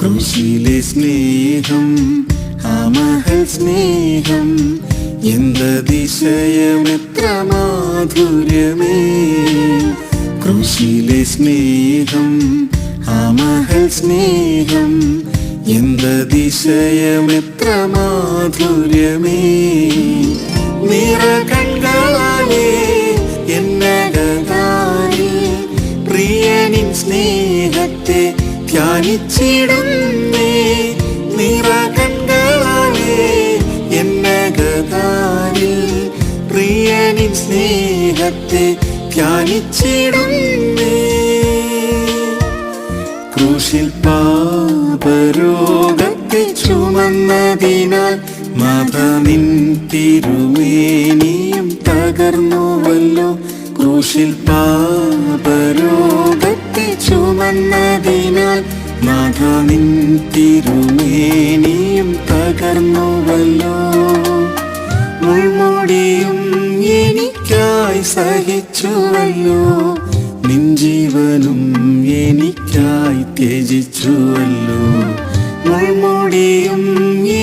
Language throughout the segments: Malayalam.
ക്രൂശിലെ സ്നേഹം, ആ മഹൽ സ്നേഹം, എന്തതിശയമെത്ര മാധുര്യമേ. ക്രൂശിലെ സ്നേഹം, ആ മഹൽ സ്നേഹം, എന്തതിശയമെത്ര മാധുര്യമേ. നിറകണ്ണുകളാലേ എന്നകതാരിൽ പ്രിയനിൻ സ്നേഹത്തെ ധ്യാനിച്ചിടുന്നേ. നിറകണ്ണുകളാലേ എന്നകതാരിൽ പ്രിയനിൻ സ്നേഹത്തെ ധ്യാനിച്ചിടുന്നേ. ക്രൂശിൽ പാപരോഗത്തെ ചുമന്നതിനാൽ നാഥ നിൻ തിരുമേനിയും തകർന്നുവല്ലോ. ക്രൂശിൽ പാപരോഗത്തെ ചുമന്നതിനാൽ നാഥ നിൻ തിരുമേനിയും തകർന്നുവല്ലോ. മുൾമുടിയും എനിക്കായി സഹിച്ചുവല്ലോ, നിൻ ജീവനും എനിക്കായി ത്യജിച്ചുവല്ലോ. മുൾമുടിയും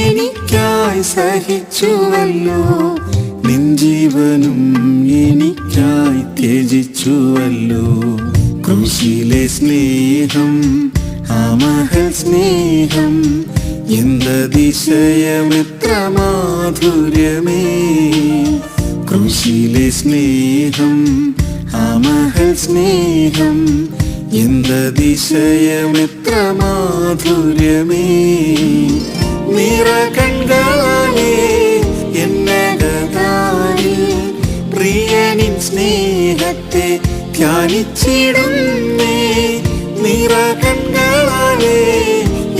എനിക്കായി സഹിച്ചുവല്ലോ, നിൻ ജീവനും എനിക്കായി ത്യജിച്ചുവല്ലോ. ക്രൂശിലെ സ്നേഹം, ആ മഹൽ സ്നേഹം, എന്തതിശയമെത്ര മാധുര്യമേ. ക്രൂശിലെ സ്നേഹം, ആ മഹൽ സ്നേഹം, എന്തതിശയമെത്ര മാധുര്യമേ. നിറകണ്ണുകളാലേ എന്നകതാരിൽ പ്രിയനിൻ സ്നേഹത്തെ ധ്യാനിച്ചിടുന്നേ. നിറകണ്ണുകളാലേ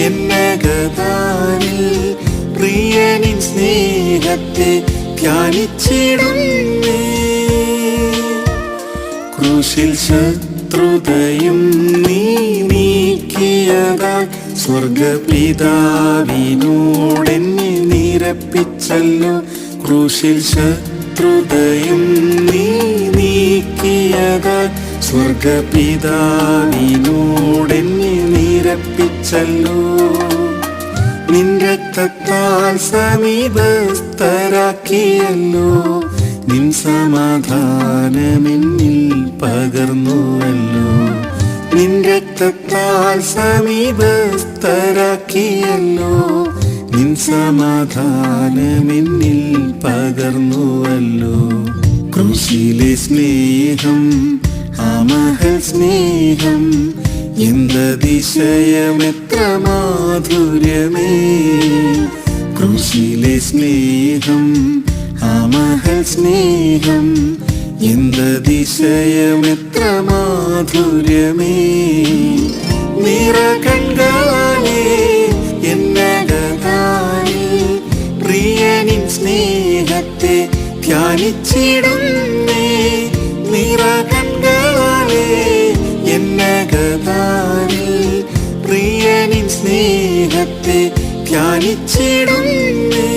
എന്നകതാരിൽ പ്രിയനിൻ സ്നേഹത്തെ ധ്യാനിച്ചിടുന്നേ. ക്രൂശിൽ ശത്രുതയും നീ നീക്കിയതാൽ സ്വർഗപിതാവിനോടെന്നെ നിരപ്പിച്ചല്ലോ. ക്രൂശിൽ ശത്രുതയും നീ നീക്കിയതാൽ സ്വർഗപിതാവിനോടെന്നെ നിരപ്പിച്ചല്ലോ. നിൻ രക്തത്താൽ സമീപസ്ഥരാക്കിയല്ലോ, നിൻ സമാധാനമെന്നിൽ പകർന്നുവല്ലോ. നിൻ രക്തത്താൽ സമീപസ്ഥരാക്കിയല്ലോ, നിൻ സമാധാനമെന്നിൽ പകർന്നുവല്ലോ. ക്രൂശിലെ സ്നേഹം, ആ മഹൽ സ്നേഹം, എന്തതിശയമെത്ര മാധുര്യമേ. ക്രൂശിലെ സ്നേഹം, ആ മഹൽ സ്നേഹം, എന്തതിശയമെത്ര മാധുര്യമേ. നിറകണ്ണുകളാലേ എന്നകതാരിൽ പ്രിയനിൻ സ്നേഹത്തെ ധ്യാനിച്ചിടുന്നേ. നിറകണ്ണുകളാലേ എന്നകതാരിൽ പ്രിയനിൻ സ്നേഹത്തെ ധ്യാനിച്ചിടുന്നേ.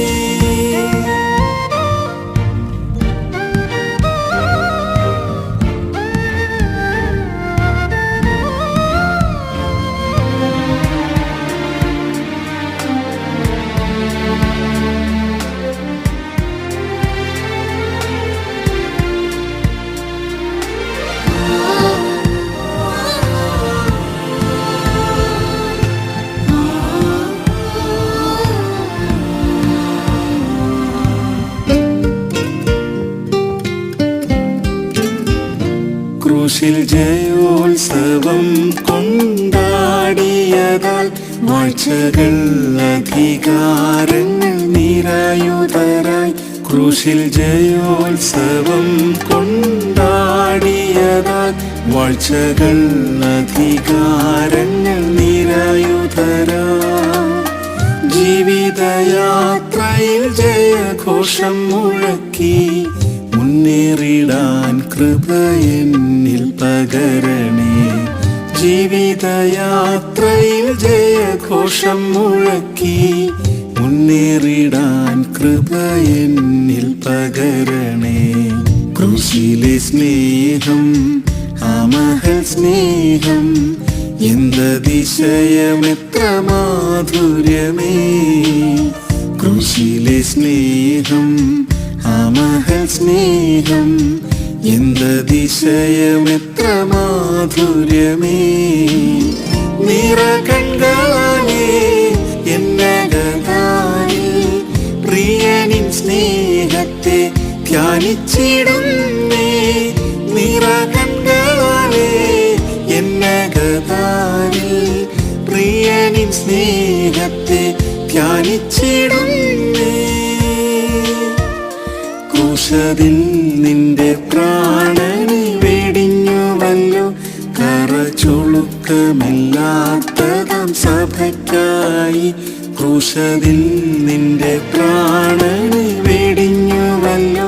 ക്രൂശിൽ ജയോത്സവം കൊണ്ടാടിയതാൽ വാഴ്ചകൾ അധികാരങ്ങൾ നിരായുധരായി. ക്രൂശിൽ ജയോത്സവം കൊണ്ടാടിയതാൽ വാഴ്ചകൾ അധികാരങ്ങൾ നിരായുധരായി. ജീവിതയാത്രയിൽ ജയഘോഷം മുഴക്കി മുന്നേറിടാൻ കൃപ എന്നിൽ പകരണേ. ജീവിതയാത്രയിൽ ജയഘോഷം മുഴക്കി മുന്നേറിടാൻ കൃപ എന്നിൽ പകരണേ. ക്രൂശിലെ സ്നേഹം, ആ മഹൽ സ്നേഹം, എന്തതിശയമെത്ര മാധുര്യമേ ക്രൂശിലെ സ്നേഹം ആ മഹൽ സ്നേഹം എന്തതിശയമെത്ര മാധുര്യമേ നിറകണ്ണാലേ എന്നകതാരിൽ പ്രിയനിൻ സ്നേഹത്തെ ധ്യാനിച്ചിടുന്നേ നിറകണ്ണാലേ എന്നകതാരിൽ പ്രിയനിൻ സ്നേഹത്തെ ധ്യാനിച്ചിടുന്നേ ക്രൂശതിൽ നിന്റെ പ്രാണനെ വെടിഞ്ഞുവല്ലോ കറ ചുളുക്കമില്ലാത്തതാം സഭയ്ക്കായി ക്രൂശതിൽ നിന്റെ പ്രാണനെ വെടിഞ്ഞുവല്ലോ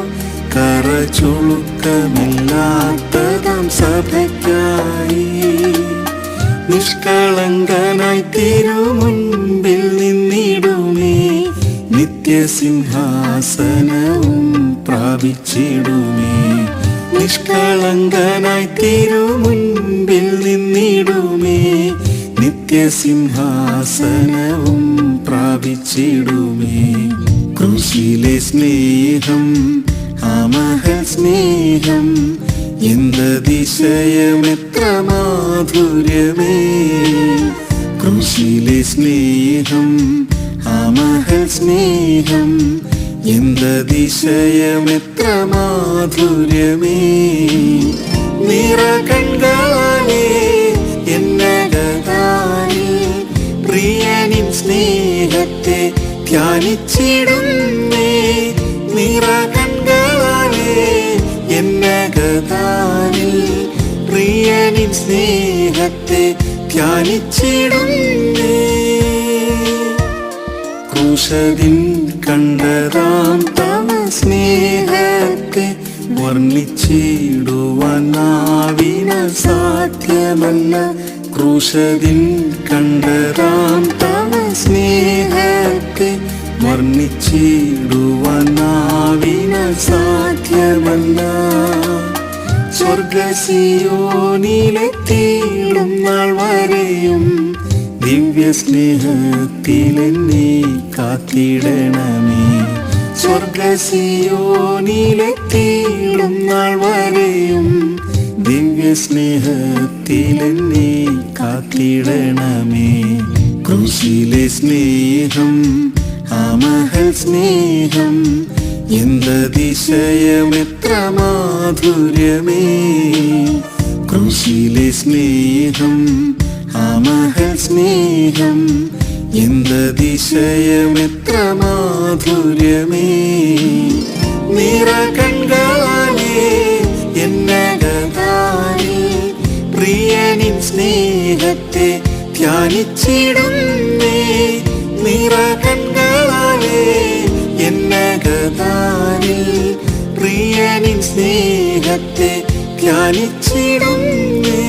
കറ ചുളുക്കമില്ലാത്തതാം സഭയ്ക്കായി നിഷ്കളങ്കനായി തിരുമുൻപിൽ നിന്നിടുമേ നിത്യസിംഹാസനവും പ്രാപിച്ചിടുമേ നിഷ്കളങ്കനായി തിരുമുൻപിൽ നിന്നിടുമേ നിത്യസിംഹാസനവും പ്രാപിച്ചിടുമേ ക്രൂശിലെ സ്നേഹം ആ മഹൽ സ്നേഹം എന്തതിശയമെത്ര മാധുര്യമേ ക്രൂശിലെ സ്നേഹം ആ മഹൽ സ്നേഹം എന്തതിശയമെത്ര മാധുര്യമേ നിറകണ്ണാലേ എന്നകതാരിൽ പ്രിയനിൻ സ്നേഹത്തെ ധ്യാനിച്ചിടുന്നേ നിറകണ്ണാലേ എന്നകതാരിൽ പ്രിയനിൻ സ്നേഹത്തെ ധ്യാനിച്ചിടുന്നേ ക്രൂശതിൽ കണ്ടതാം തവ സ്നേഹത്തെ വർണ്ണിച്ചിടുവാൻ നാവിനാൽ സാധ്യമല്ല ക്രൂശതിൽ കണ്ടതാം തവ സ്നേഹത്തെ വർണ്ണിച്ചിടുവാൻ നാവിനാൽ സാധ്യമല്ല സ്വർഗസിയോനിലെത്തിയിടും നാൾ വരെയും ദിവ്യ സ്നേഹത്തിലെന്നെ കാത്തിടണമേ സ്വർഗസിയോനിലെത്തിയിടും നാൾ വരെയും ദിവ്യ സ്നേഹത്തിലെന്നെ കാത്തിടണമേ ക്രൂശിലെ സ്നേഹം ആ മഹൽ സ്നേഹം എന്തതിശയമെത്ര മാധുര്യമേ ക്രൂശിലെ സ്നേഹം ആ മഹൽ സ്നേഹം എന്തതിശയമെത്ര മാധുര്യമേ നിറകണ്ണാലേ എന്നകതാരിൽ പ്രിയനിൻ സ്നേഹത്തെ ധ്യാനിച്ചിടുന്നേ നിറകണ്ണാലേ എന്നകതാരിൽ പ്രിയനിൻ സ്നേഹത്തെ ധ്യാനിച്ചിടുന്നേ